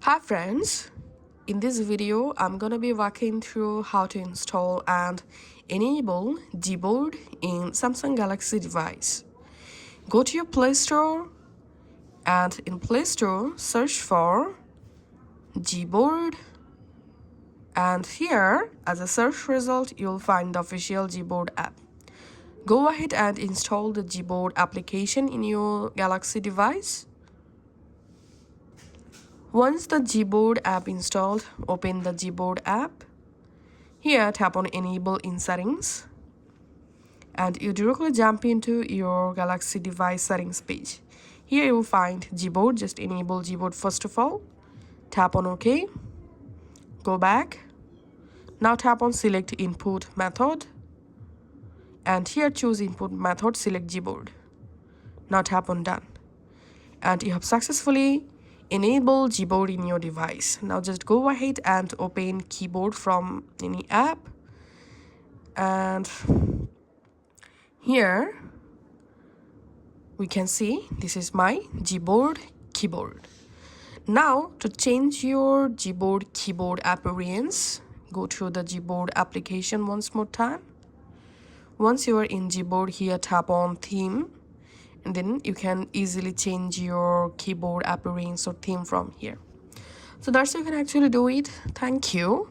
Hi friends, in this video I'm gonna be walking through how to install and enable Gboard in Samsung Galaxy device. Go to your Play Store and in Play Store search for Gboard, and here as a search result you'll find the official Gboard app. Go ahead and install the Gboard application in your Galaxy device. Once the Gboard app installed, open the Gboard app. Here, tap on Enable in Settings. And you directly jump into your Galaxy device settings page. Here you will find Gboard. Just enable Gboard first of all. Tap on OK. Go back. Now tap on Select Input Method. And here choose Input Method, select Gboard. Now tap on Done. And you have successfully enable Gboard in your device. Now just go ahead and open Keyboard from any app, and here we can see this is my Gboard keyboard. Now to change your Gboard keyboard appearance, go to the Gboard application once more time. Once you are in Gboard, here tap on Theme, and then you can easily change your keyboard appearance or theme from here. So that's how you can actually do it. Thank you.